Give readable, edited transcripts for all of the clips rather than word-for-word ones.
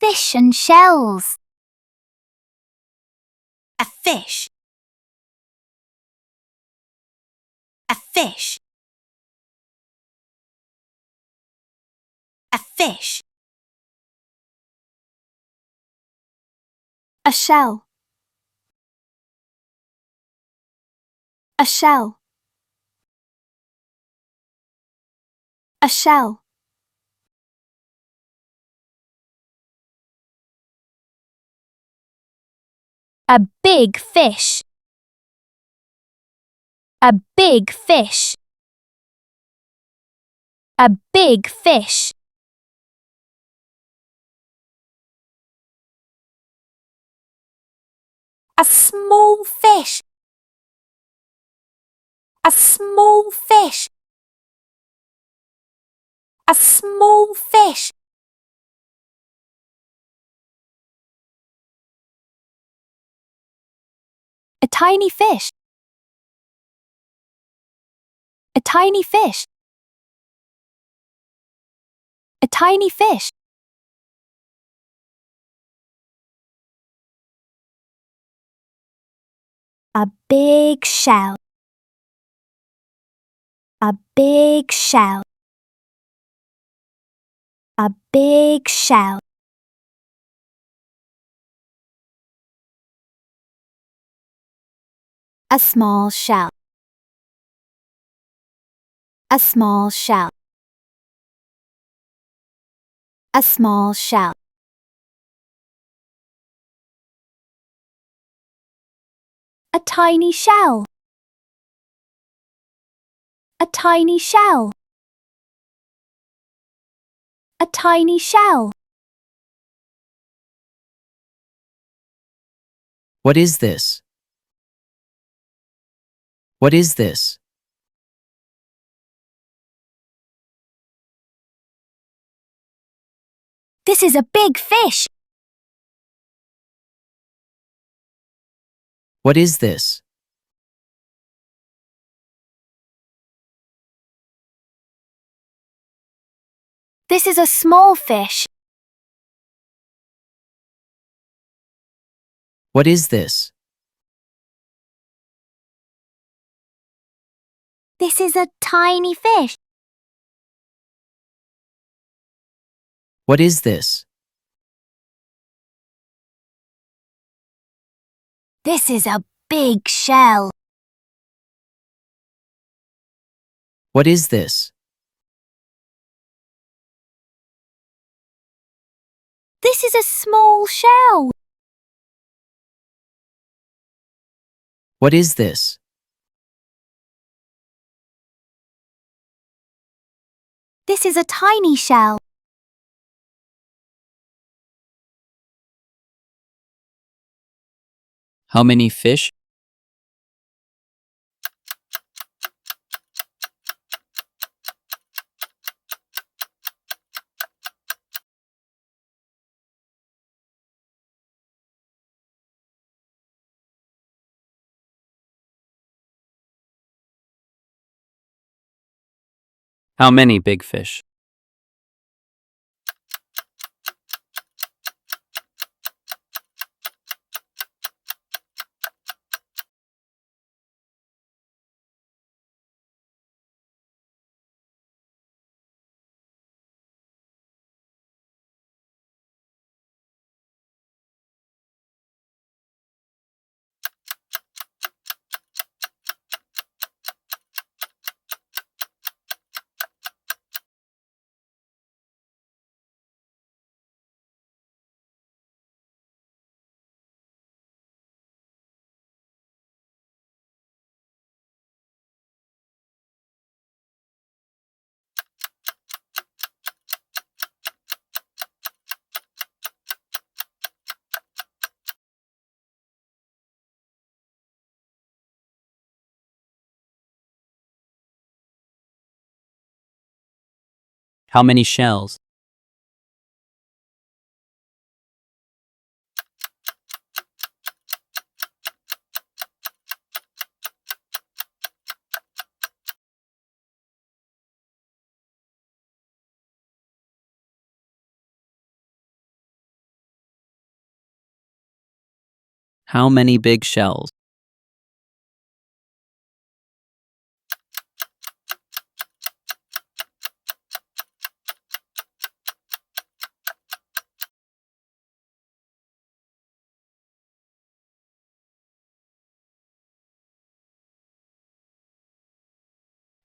fish and shells. A fish. A fish. A fish. A shell. A shell. A shell. A big fish. A big fish. A big fish. A small fish. A small fish. A small fish. A tiny fish. A tiny fish. A tiny fish. A big shell. A big shell. A big shell. A small shell. A small shell. A small shell. A tiny shell. A tiny shell. A tiny shell. What is this? What is this? This is a big fish. What is this? This is a small fish. What is this? This is a tiny fish. What is this? This is a big shell. What is this? This is a small shell. What is this? This is a tiny shell. How many fish? How many big fish? How many shells? How many big shells?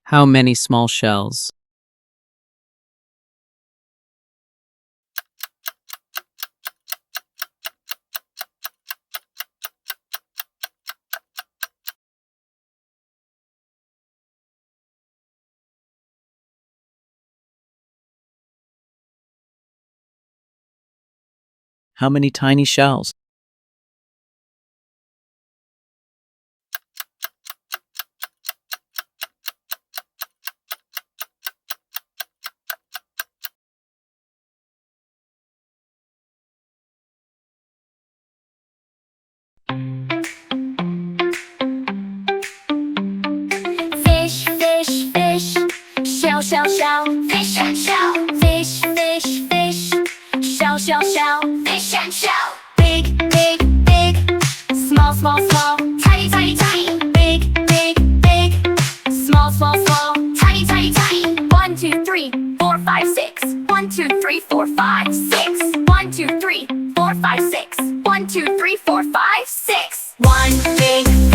How many small shells? How many tiny shells? Fish, fish, fish, shell, shell, shell, fish and shell. Fish, fish, fish, shell, shell, shell, fish and shell. Big, big, big, small, small, small, tiny, tiny, tiny. Big, big, big, small, small, small, tiny, tiny, tiny. 1, 2, 3, 4, 5, 6. 1, 2, 3, 4, 5, 6. 1, 2, 3, 4, 5, 6. 1, 2, 3, 4, 5, 6. One big